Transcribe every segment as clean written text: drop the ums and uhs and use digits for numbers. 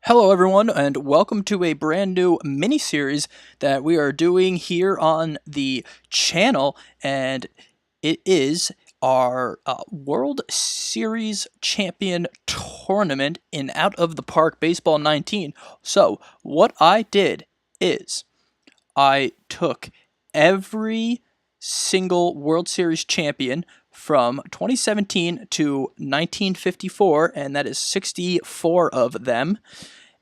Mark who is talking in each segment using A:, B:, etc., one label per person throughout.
A: Hello, everyone, and welcome to a brand new mini series that we are doing here on the channel. And it is our World Series Champion tournament in Out of the Park Baseball 19. So, what I did is I took every single World Series champion from 2017 to 1954, and that is 64 of them,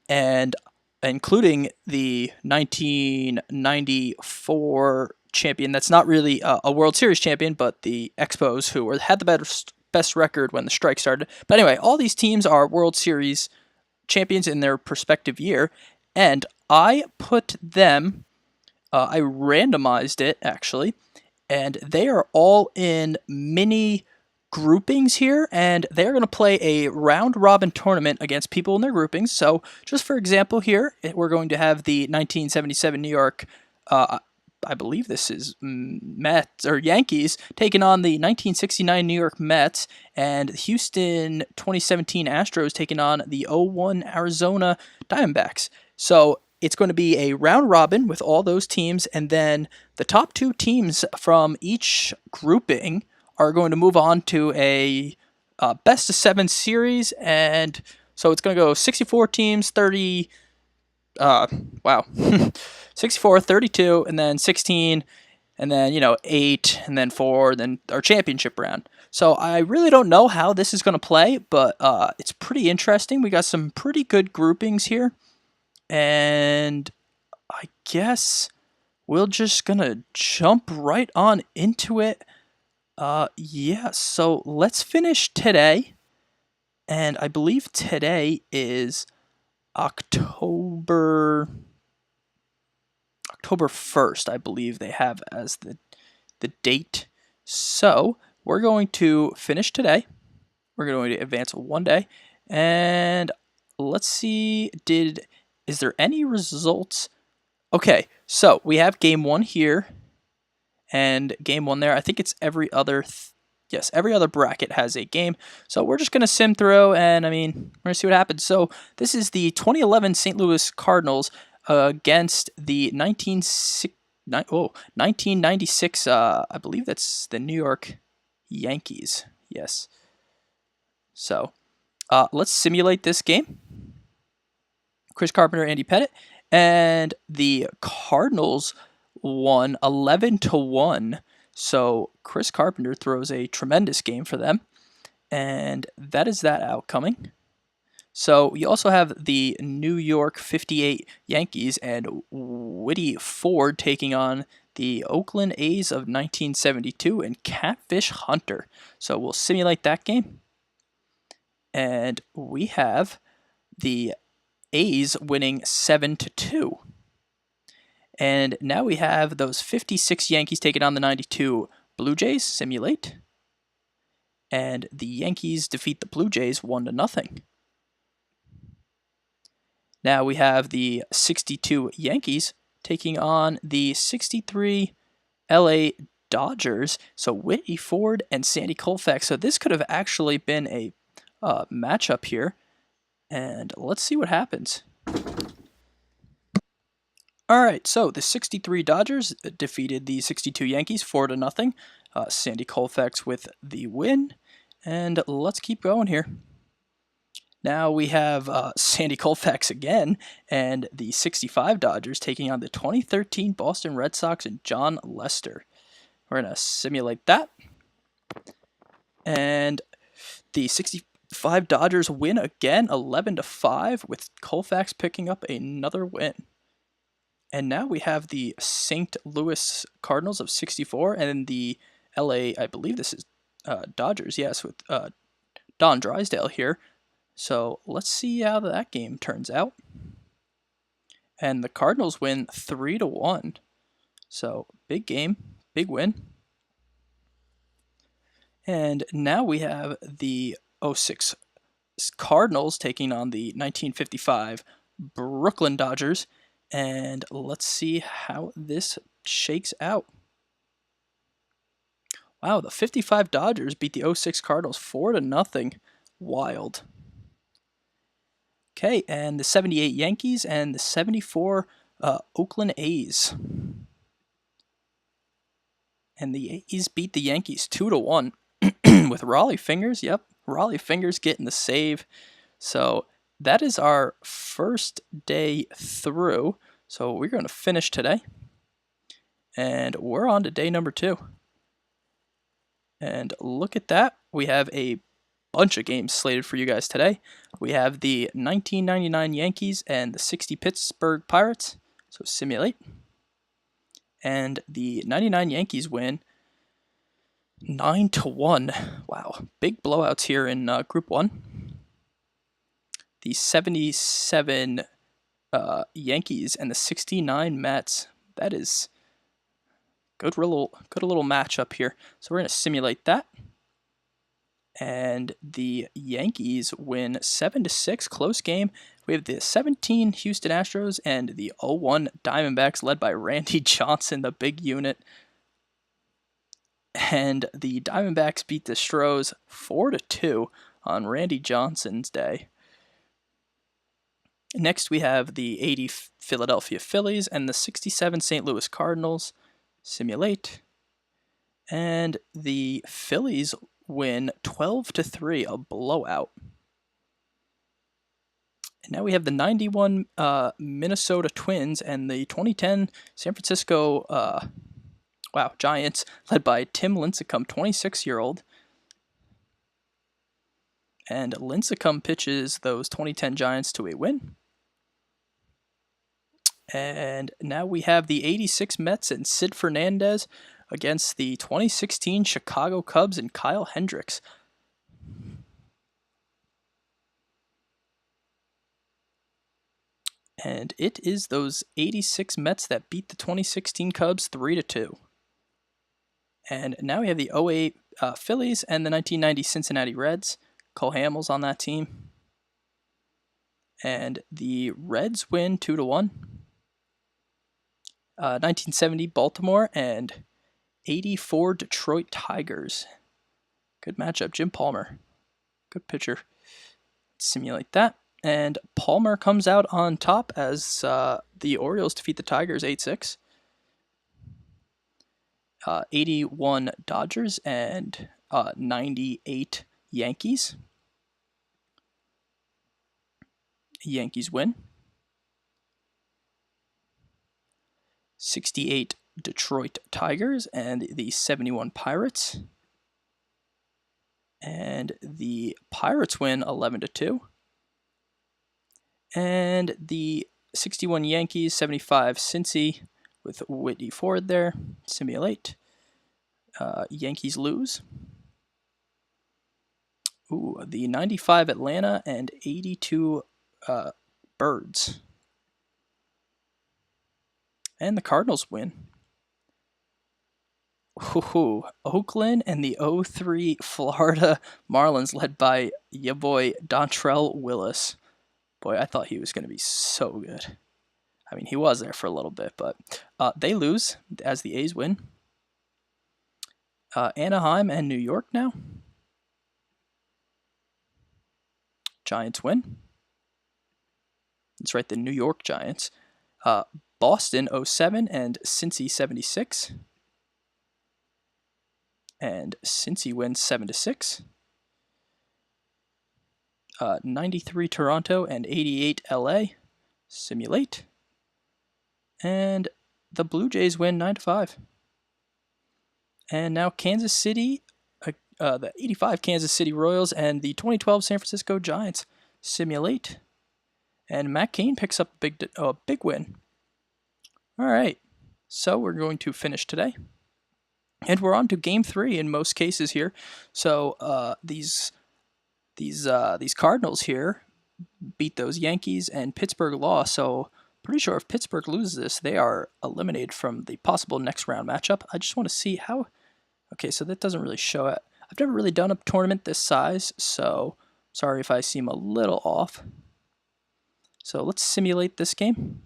A: and including the 1994 champion. That's not really a World Series champion, but the Expos, who had the best record when the strike started. But anyway, all these teams are World Series champions in their respective year, and I put them. I randomized it actually, and they are all in mini groupings here, and they're going to play a round robin tournament against people in their groupings. So, just for example, here we're going to have the 1977 New York. I believe this is Mets or Yankees taking on the 1969 New York Mets, and Houston 2017 Astros taking on the 01 Arizona Diamondbacks. So it's going to be a round robin with all those teams, and then the top two teams from each grouping are going to move on to a best of 7 series, and so it's going to go 64 teams, 30. Wow, 64, 32, and then 16, and then 8, and then 4, then our championship round. So I really don't know how this is going to play, but it's pretty interesting. We got some pretty good groupings here. And I guess we're just gonna jump right on into it. Yeah, so let's finish today. And I believe today is October 1st, I believe they have as the date. So we're going to finish today. We're going to advance one day. And let's see, is there any results? Okay, so we have game 1 here and game 1 there. I think it's every other, yes, every other bracket has a game. So we're just going to sim through, and we're going to see what happens. So this is the 2011 St. Louis Cardinals against the 1996, I believe that's the New York Yankees. Yes. So let's simulate this game. Chris Carpenter, Andy Pettitte, and the Cardinals won 11-1. So Chris Carpenter throws a tremendous game for them, and that is that outcoming. So you also have the New York 58 Yankees and Whitey Ford taking on the Oakland A's of 1972 and Catfish Hunter. So we'll simulate that game. And we have the A's winning 7-2. And now we have those 56 Yankees taking on the 92 Blue Jays. Simulate. And the Yankees defeat the Blue Jays 1-0. Now we have the 62 Yankees taking on the 63 LA Dodgers. So Whitey Ford and Sandy Koufax. So this could have actually been a matchup here. And let's see what happens. All right, so the 63 Dodgers defeated the 62 Yankees 4-0. Sandy Koufax with the win. And let's keep going here. Now we have Sandy Koufax again, and the 65 Dodgers taking on the 2013 Boston Red Sox and John Lester. We're going to simulate that. And the 65 Dodgers win again, 11-5, with Koufax picking up another win. And now we have the St. Louis Cardinals of 64, and then the LA, I believe this is Dodgers, yes, with Don Drysdale here. So let's see how that game turns out. And the Cardinals win 3-1. So big game, big win. And now we have the 06 Cardinals taking on the 1955 Brooklyn Dodgers. And let's see how this shakes out. Wow, the 55 Dodgers beat the 06 Cardinals 4-0. Wild. Okay, and the 78 Yankees and the 74 Oakland A's. And the A's beat the Yankees 2-1 with Raleigh Fingers. Yep, Raleigh Fingers getting the save. So that is our first day through. So we're going to finish today. And we're on to day number 2. And look at that. We have a bunch of games slated for you guys today. We have the 1999 Yankees and the 60 Pittsburgh Pirates. So simulate. And the 99 Yankees win 9-1. Wow, big blowouts here in Group 1. The 77 Yankees and the 69 Mets. That is good little matchup here. So we're going to simulate that. And the Yankees win 7-6, close game. We have the 17 Houston Astros and the 0-1 Diamondbacks led by Randy Johnson, the big unit. And the Diamondbacks beat the Stros 4-2 on Randy Johnson's day. Next we have the 80 Philadelphia Phillies and the 67 St. Louis Cardinals. Simulate. And the Phillies win 12-3, a blowout. And now we have the 91 Minnesota Twins and the 2010 San Francisco Giants, led by Tim Lincecum, 26-year-old. And Lincecum pitches those 2010 Giants to a win. And now we have the 86 Mets and Sid Fernandez against the 2016 Chicago Cubs and Kyle Hendricks. And it is those 86 Mets that beat the 2016 Cubs 3-2. And now we have the 08 Phillies and the 1990 Cincinnati Reds. Cole Hamels on that team. And the Reds win 2-1. 1970 Baltimore and 84 Detroit Tigers. Good matchup. Jim Palmer. Good pitcher. Simulate that. And Palmer comes out on top as the Orioles defeat the Tigers 8-6. 81 Dodgers and 98 Yankees. Yankees win. 68 Detroit Tigers and the 71 Pirates. And the Pirates win 11-2. And the 61 Yankees, 75 Cincy with Whitney Ford there. Simulate. Yankees lose. Ooh, the 95 Atlanta and 82 Birds. And the Cardinals win. Ooh, Oakland and the 03 Florida Marlins led by ya boy Dontrell Willis. Boy, I thought he was going to be so good. I mean, he was there for a little bit, but they lose as the A's win. Anaheim and New York now. Giants win. That's right, the New York Giants. Boston 07 and Cincy 76. And Cincy wins 7-6. 93 Toronto and 88 LA. Simulate. And the Blue Jays win 9-5. And now Kansas City, the 85 Kansas City Royals and the 2012 San Francisco Giants. Simulate. And Matt Cain picks up a big win. All right, so we're going to finish today. And we're on to Game 3 in most cases here. So these Cardinals here beat those Yankees, and Pittsburgh lost. So pretty sure if Pittsburgh loses this, they are eliminated from the possible next round matchup. I just want to see how. Okay, so that doesn't really show it. I've never really done a tournament this size, so sorry if I seem a little off. So let's simulate this game.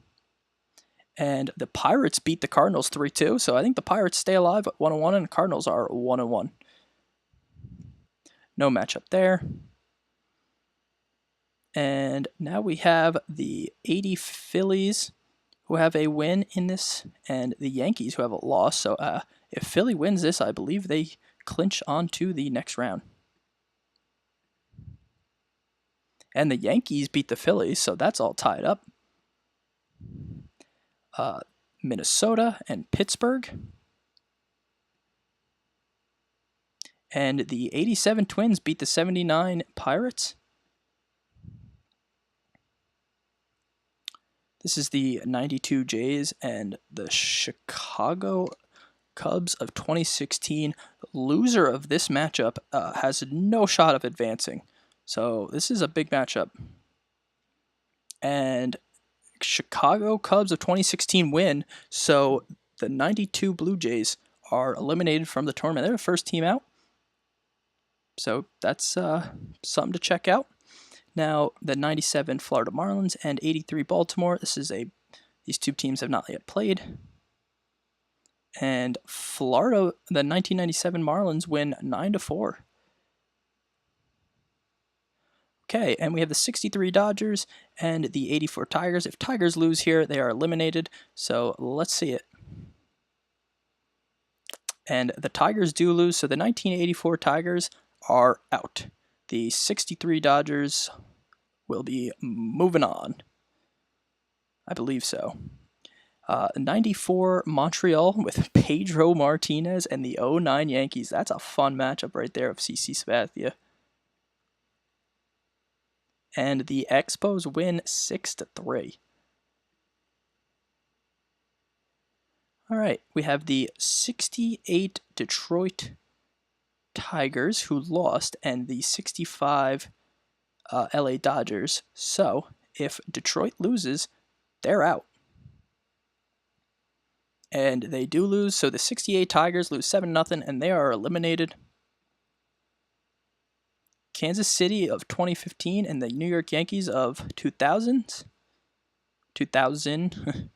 A: And the Pirates beat the Cardinals 3-2, so I think the Pirates stay alive at 1-1, and the Cardinals are 1-1. No matchup there. And now we have the 80 Phillies who have a win in this, and the Yankees who have a loss. So if Philly wins this, I believe they clinch on to the next round. And the Yankees beat the Phillies, so that's all tied up. Minnesota and Pittsburgh. And the 87 Twins beat the 79 Pirates. This is the 92 Jays and the Chicago Cubs of 2016. The loser of this matchup has no shot of advancing. So this is a big matchup. And Chicago Cubs of 2016 win, so the 92 Blue Jays are eliminated from the tournament. They're the first team out. So that's something to check out. Now, the 97 Florida Marlins and 83 Baltimore. These two teams have not yet played. And Florida, the 1997 Marlins win 9-4. Okay, and we have the 63 Dodgers and the 84 Tigers. If Tigers lose here, they are eliminated. So let's see it. And the Tigers do lose, so the 1984 Tigers are out. The 63 Dodgers will be moving on. I believe so. 94 Montreal with Pedro Martinez and the 09 Yankees. That's a fun matchup right there of CC Sabathia. And the Expos win 6-3. All right, we have the 68 Detroit Tigers who lost and the 65 LA Dodgers. So if Detroit loses, they're out. And they do lose, so the 68 Tigers lose 7-0 and they are eliminated. Kansas City of 2015 and the New York Yankees of 2000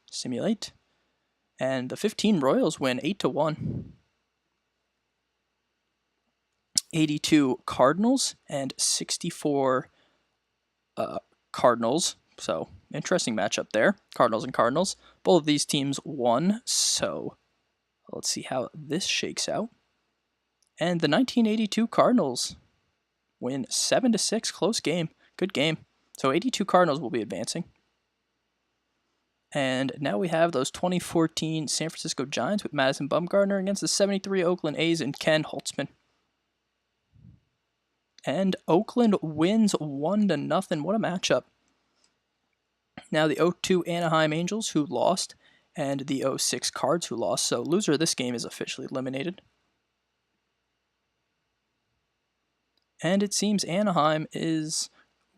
A: simulate. And the 15 Royals win 8-1. 82 Cardinals and 64 Cardinals. So, interesting matchup there. Cardinals and Cardinals. Both of these teams won, so let's see how this shakes out. And the 1982 Cardinals win 7-6. Close game. Good game. So 82 Cardinals will be advancing. And now we have those 2014 San Francisco Giants with Madison Bumgarner against the 73 Oakland A's and Ken Holtzman. And Oakland wins 1-0. What a matchup. Now the 0-2 Anaheim Angels who lost and the 0-6 Cards who lost. So loser of this game is officially eliminated. And it seems Anaheim is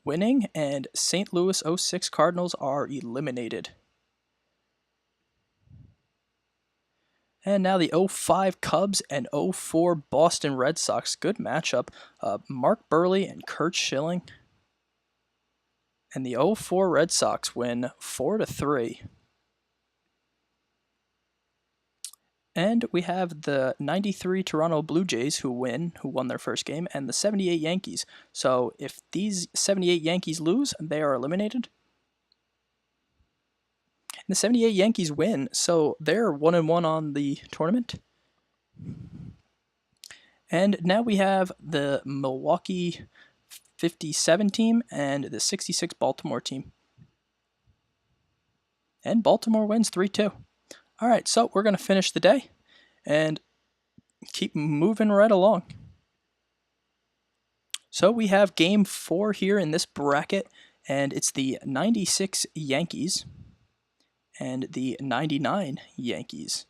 A: winning and St. Louis 0-6 Cardinals are eliminated. And now the 0-5 Cubs and 0-4 Boston Red Sox. Good matchup. Mark Burley and Curt Schilling. And the 0-4 Red Sox win 4-3. And we have the 93 Toronto Blue Jays who won their first game, and the 78 Yankees. So if these 78 Yankees lose, they are eliminated. And the 78 Yankees win, so they're 1-1 on the tournament. And now we have the Milwaukee 57 team and the 66 Baltimore team. And Baltimore wins 3-2. All right, so we're going to finish the day and keep moving right along. So we have game 4 here in this bracket, and it's the 96 Yankees and the 99 Yankees.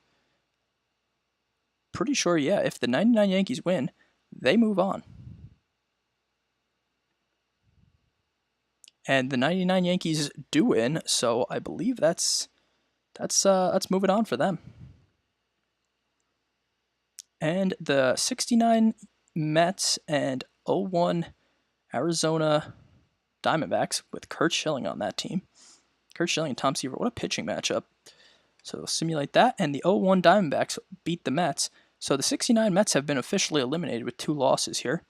A: Pretty sure, yeah, if the 99 Yankees win, they move on. And the 99 Yankees do win, so I believe that's moving on for them. And the 69 Mets and 0-1 Arizona Diamondbacks with Curt Schilling on that team. Curt Schilling and Tom Seaver, what a pitching matchup. So we'll simulate that, and the 0-1 Diamondbacks beat the Mets. So the 69 Mets have been officially eliminated with 2 losses here.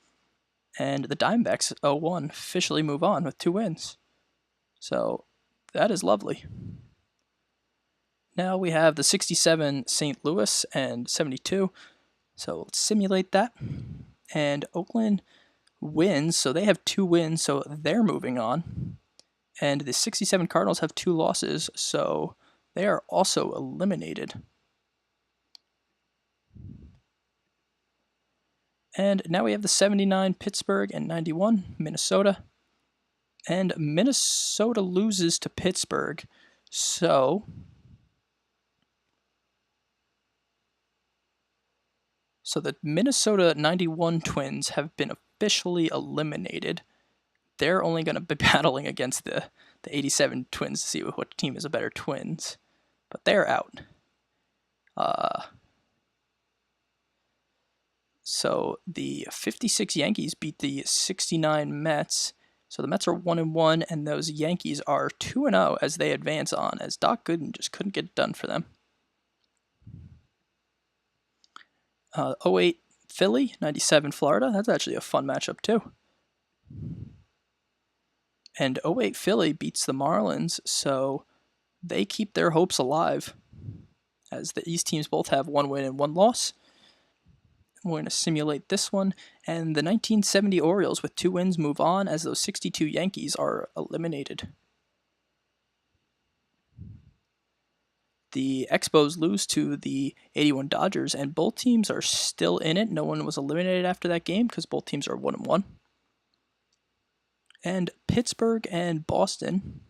A: And the Diamondbacks 0-1 officially move on with 2 wins. So that is lovely. Now we have the 67 St. Louis and 72. So let's simulate that. And Oakland wins, so they have 2 wins, so they're moving on. And the 67 Cardinals have 2 losses, so they are also eliminated. And now we have the 79 Pittsburgh and 91 Minnesota. And Minnesota loses to Pittsburgh, so the Minnesota 91 Twins have been officially eliminated. They're only going to be battling against the 87 Twins to see what team is a better Twins. But they're out. So the 56 Yankees beat the 69 Mets. So the Mets are 1-1, and those Yankees are 2-0 as they advance on, as Doc Gooden just couldn't get it done for them. 08 Philly, 97 Florida. That's actually a fun matchup too. And 08 Philly beats the Marlins, so they keep their hopes alive, as these teams both have 1 win and 1 loss. We're going to simulate this one, and the 1970 Orioles with 2 wins move on, as those 62 Yankees are eliminated. The Expos lose to the 81 Dodgers, and both teams are still in it. No one was eliminated after that game because both teams are 1-1. And Pittsburgh and Boston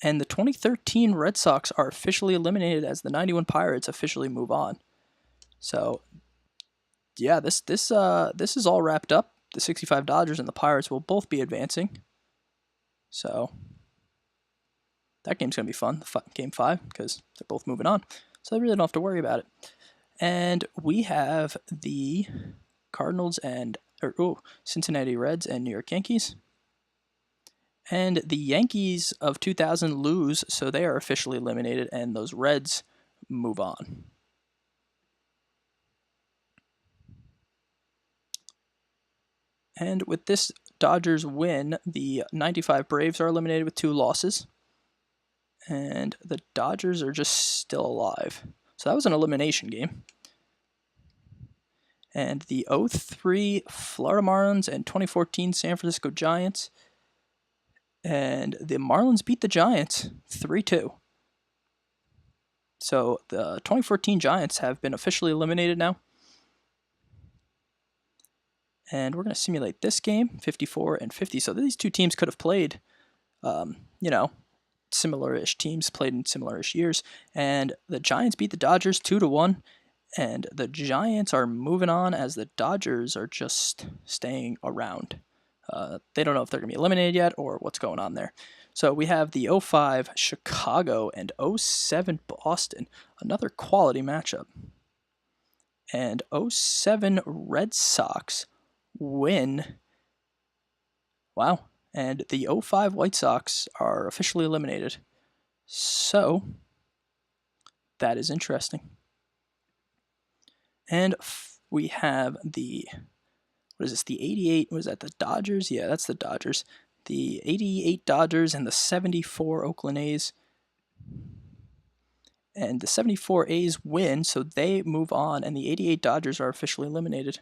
A: and the 2013 Red Sox are officially eliminated as the 91 Pirates officially move on. So, yeah, this is all wrapped up. The 65 Dodgers and the Pirates will both be advancing. So that game's going to be fun, Game 5, because they're both moving on. So they really don't have to worry about it. And we have the Cardinals and Cincinnati Reds and New York Yankees. And the Yankees of 2000 lose, so they are officially eliminated, and those Reds move on. And with this Dodgers win, the 95 Braves are eliminated with 2 losses. And the Dodgers are just still alive. So that was an elimination game. And the 03 Florida Marlins and 2014 San Francisco Giants. And the Marlins beat the Giants 3-2. So the 2014 Giants have been officially eliminated now. And we're going to simulate this game, 54 and 50. So these two teams could have played, similar-ish teams, played in similar-ish years. And the Giants beat the Dodgers 2-1. And the Giants are moving on as the Dodgers are just staying around. They don't know if they're going to be eliminated yet or what's going on there. So we have the 05 Chicago and 07 Boston, another quality matchup. And 07 Red Sox win. Wow. And the 05 White Sox are officially eliminated. So that is interesting. And we have the, the 88, was that the Dodgers? Yeah, that's the Dodgers. The 88 Dodgers and the 74 Oakland A's. And the 74 A's win, so they move on, and the 88 Dodgers are officially eliminated.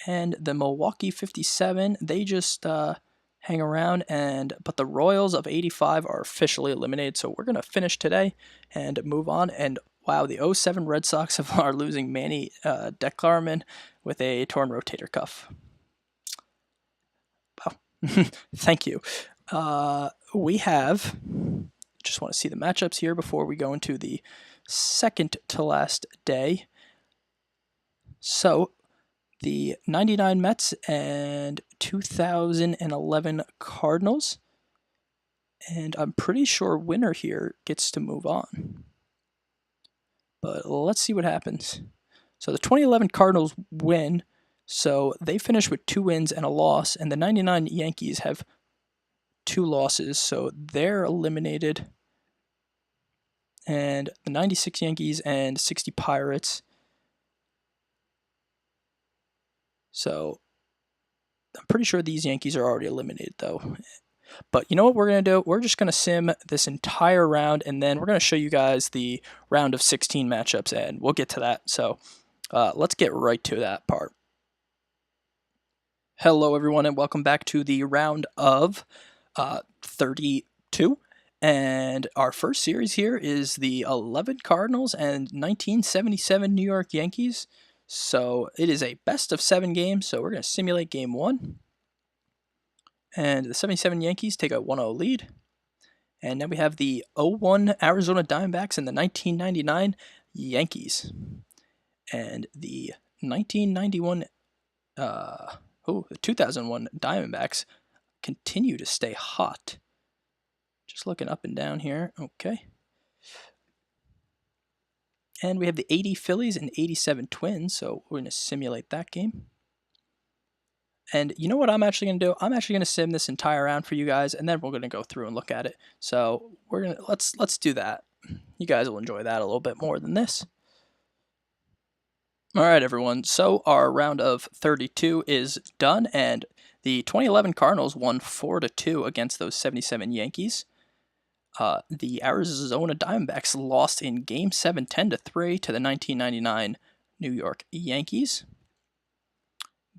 A: And the Milwaukee 57, they just hang around, but the Royals of 85 are officially eliminated. So we're going to finish today and move on. And wow, the 07 Red Sox are losing Manny Declarman with a torn rotator cuff. Wow. Thank you. We have, just want to see the matchups here before we go into the second to last day. So the 99 Mets and 2011 Cardinals. And I'm pretty sure winner here gets to move on. But let's see what happens. So the 2011 Cardinals win, so they finish with 2 wins and a loss, and the 99 Yankees have 2 losses, so they're eliminated. And the 96 Yankees and 60 Pirates So I'm pretty sure these Yankees are already eliminated, though. But you know what we're going to do? We're just going to sim this entire round, and then we're going to show you guys the round of 16 matchups, and we'll get to that. So let's get right to that part. Hello, everyone, and welcome back to the round of 32. And our first series here is the 11 Cardinals and 1977 New York Yankees. So it is a best of 7 game, so we're going to simulate game 1. And the 77 Yankees take a 1-0 lead. And then we have the 0-1 Arizona Diamondbacks and the 1999 Yankees. And the 1991, the 2001 Diamondbacks continue to stay hot. Just looking up and down here. Okay. And we have the 80 Phillies and 87 Twins, so we're going to simulate that game. And you know what I'm actually going to do? I'm actually going to sim this entire round for you guys, and then we're going to go through and look at it. So we're going to let's do that. You guys will enjoy that a little bit more than this. All right, everyone. So our round of 32 is done, and the 2011 Cardinals won 4-2 against those 77 Yankees. The Arizona Diamondbacks lost in Game 7, 10-3 to the 1999 New York Yankees.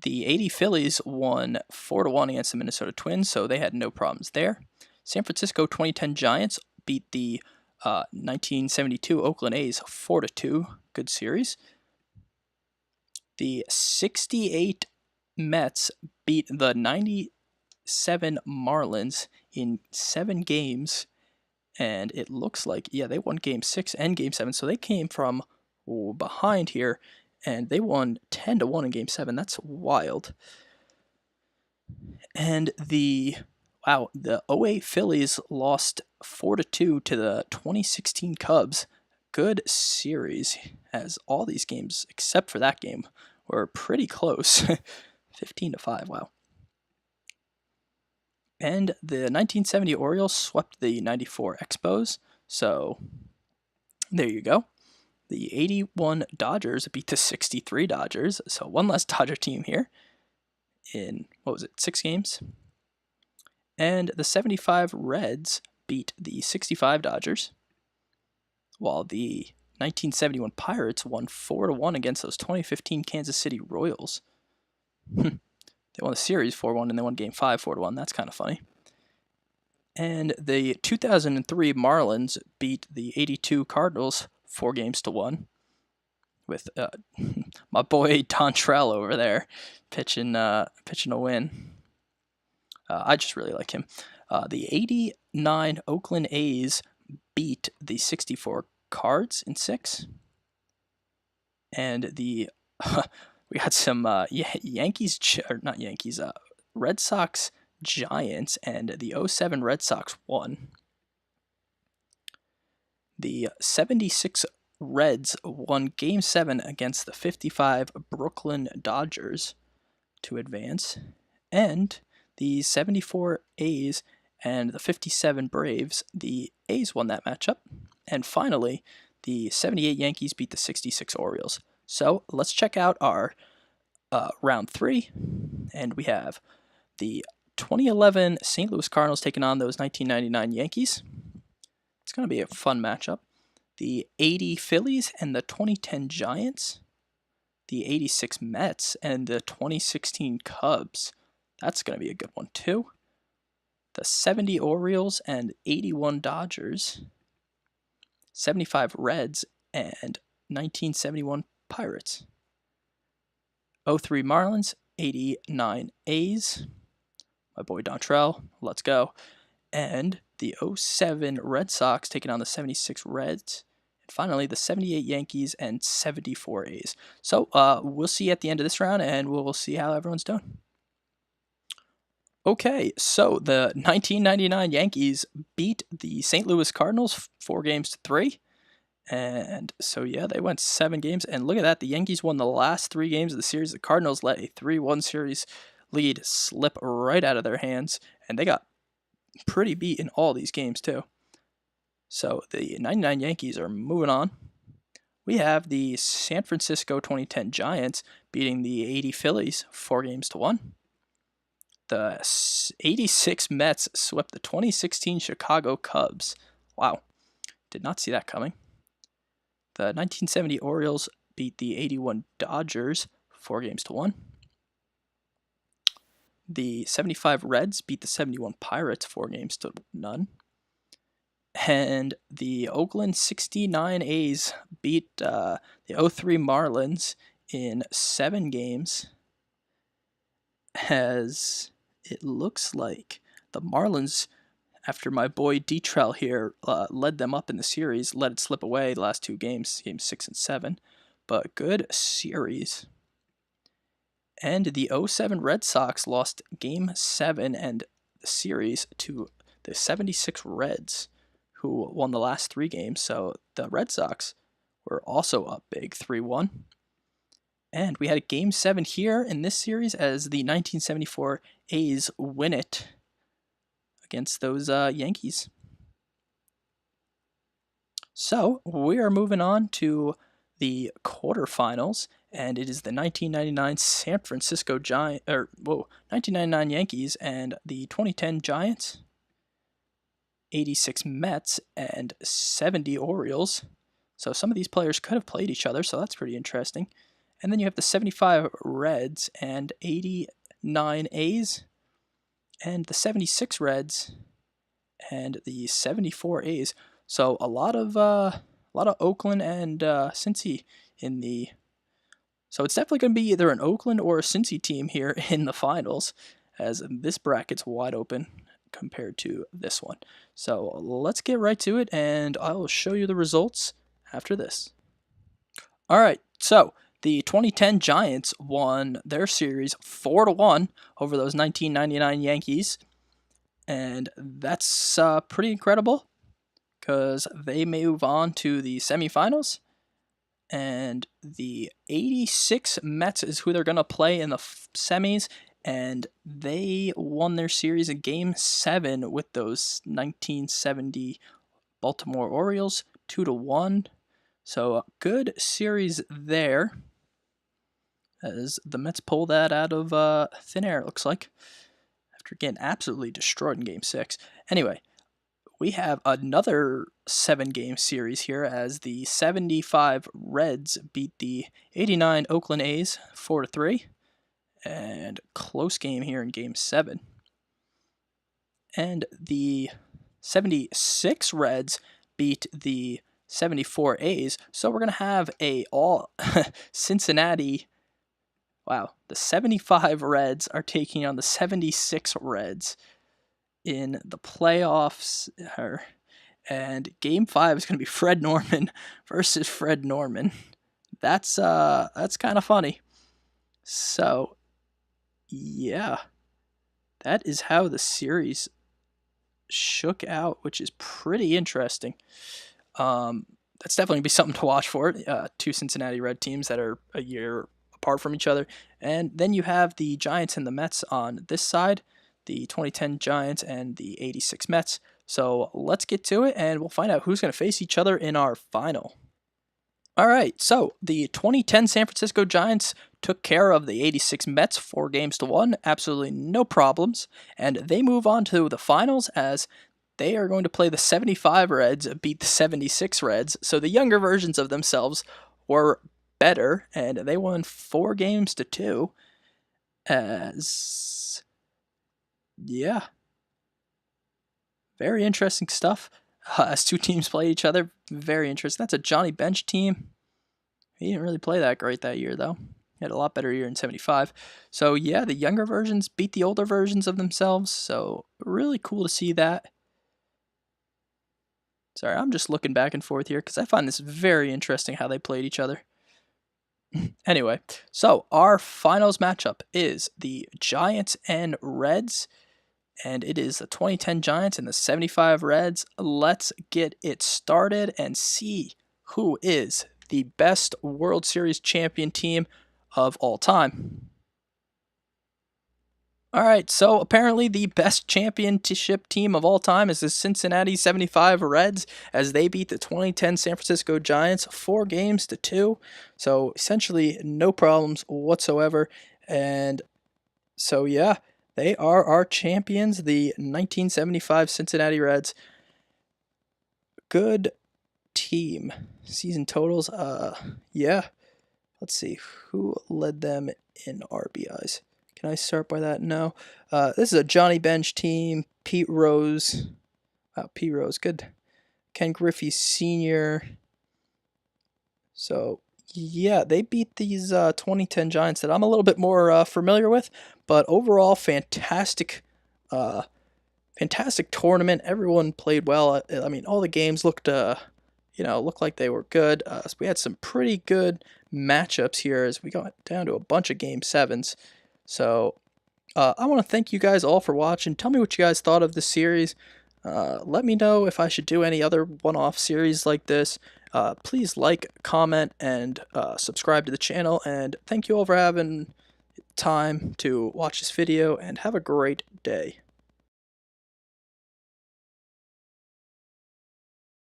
A: The 80 Phillies won 4-1 against the Minnesota Twins, so they had no problems there. San Francisco 2010 Giants beat the 1972 Oakland A's 4-2. Good series. The 68 Mets beat the 97 Marlins in 7 games. And it looks like, yeah, they won Game 6 and Game 7, so they came from behind here, and they won 10-1 in Game 7. That's wild. And the 08 Phillies lost 4-2 to the 2016 Cubs. Good series, as all these games, except for that game, were pretty close. 15-5, wow. And the 1970 Orioles swept the 94 Expos, so there you go. The 81 Dodgers beat the 63 Dodgers, so one less Dodger team here in, 6 games? And the 75 Reds beat the 65 Dodgers, while the 1971 Pirates won 4-1 against those 2015 Kansas City Royals. They won the series 4-1, and they won Game 5 4-1. That's kind of funny. And the 2003 Marlins beat the 82 Cardinals 4-1, with my boy Dontrell over there pitching a win. I just really like him. The 89 Oakland A's beat the 64 Cards in 6. And the we got some Red Sox Giants, and the 07 Red Sox won. The 76 Reds won Game 7 against the 55 Brooklyn Dodgers to advance. And the 74 A's and the 57 Braves, the A's won that matchup. And finally, the 78 Yankees beat the 66 Orioles. So let's check out our round 3, and we have the 2011 St. Louis Cardinals taking on those 1999 Yankees. It's going to be a fun matchup. The 80 Phillies and the 2010 Giants. The 86 Mets and the 2016 Cubs. That's going to be a good one too. The 70 Orioles and 81 Dodgers. 75 Reds and 1971 Pirates. 03 Marlins, 89 A's. My boy Dontrell, let's go. And the 07 Red Sox taking on the 76 Reds. And finally, the 78 Yankees and 74 A's. So we'll see you at the end of this round, and we'll see how everyone's doing. Okay, so the 1999 Yankees beat the St. Louis Cardinals 4-3. And so, yeah, they went 7 games. And look at that. The Yankees won the last 3 games of the series. The Cardinals let a 3-1 series lead slip right out of their hands. And they got pretty beat in all these games, too. So the 99 Yankees are moving on. We have the San Francisco 2010 Giants beating the 80 Phillies 4-1. The 86 Mets swept the 2016 Chicago Cubs. Wow, did not see that coming. The 1970 Orioles beat the 81 Dodgers 4-1. The 75 Reds beat the 71 Pirates 4-0. And the Oakland 69 A's beat the 03 Marlins in 7 games, as it looks like the Marlins, after my boy Detrell here led them up in the series, let it slip away the last 2 games, games 6 and 7, but good series. And the 07 Red Sox lost Game 7 and the series to the 76 Reds, who won the last 3 games. So the Red Sox were also up big, 3-1. And we had a Game 7 here in this series as the 1974 A's win it against those Yankees. So we are moving on to the quarterfinals, and it is the 1999 San Francisco 1999 Yankees and the 2010 Giants, 86 Mets, and 70 Orioles. So some of these players could have played each other, so that's pretty interesting. And then you have the 75 Reds and 89 A's, and the 76 Reds and the 74 A's. So a lot of Oakland and Cincy in the. So it's definitely going to be either an Oakland or a Cincy team here in the finals, as this bracket's wide open compared to this one. So let's get right to it, and I will show you the results after this. All right, so the 2010 Giants won their series 4-1 over those 1999 Yankees, and that's pretty incredible because they move on to the semifinals, and the 86 Mets is who they're going to play in the semis, and they won their series in Game 7 with those 1970 Baltimore Orioles 2-1. So a good series there, as the Mets pull that out of thin air, it looks like, after getting absolutely destroyed in Game 6. Anyway, we have another 7-game series here as the 75 Reds beat the 89 Oakland A's 4-3, and close game here in Game 7. And the 76 Reds beat the 74 A's, so we're going to have a all Cincinnati. Wow, the 75 Reds are taking on the 76 Reds in the playoffs, and Game 5 is going to be Fred Norman versus Fred Norman. That's kind of funny. So, yeah, that is how the series shook out, which is pretty interesting. That's definitely going to be something to watch for. 2 Cincinnati Red teams that are a year apart from each other. And then you have the Giants and the Mets on this side, the 2010 Giants and the 86 Mets. So let's get to it, and we'll find out who's going to face each other in our final. All right, so the 2010 San Francisco Giants took care of the 86 Mets 4-1, absolutely no problems, and they move on to the finals as they are going to play the 75 Reds beat the 76 Reds. So the younger versions of themselves were better, and they won 4-2. As yeah, very interesting stuff. As 2 teams play each other, very interesting. That's a Johnny Bench team. He didn't really play that great that year, though. He had a lot better year in 75. So yeah, the younger versions beat the older versions of themselves. So really cool to see that. Sorry, I'm just looking back and forth here because I find this very interesting how they played each other. Anyway, so our finals matchup is the Giants and Reds, and it is the 2010 Giants and the 75 Reds. Let's get it started and see who is the best World Series champion team of all time. All right, so apparently the best championship team of all time is the Cincinnati 75 Reds as they beat the 2010 San Francisco Giants 4 games to 2. So essentially no problems whatsoever. And so yeah, they are our champions, the 1975 Cincinnati Reds. Good team. Season totals, yeah. Let's see who led them in RBIs. Can I start by that? No. This is a Johnny Bench team. Pete Rose. Wow, Pete Rose, good. Ken Griffey Sr. So, yeah, they beat these 2010 Giants that I'm a little bit more familiar with. But overall, uh, fantastic tournament. Everyone played well. I mean, all the games looked like they were good. So we had some pretty good matchups here as we got down to a bunch of game sevens. So I want to thank you guys all for watching. Tell me what you guys thought of the series. Let me know if I should do any other one-off series like this. Please like, comment, and subscribe to the channel. And thank you all for having time to watch this video, and have a great day.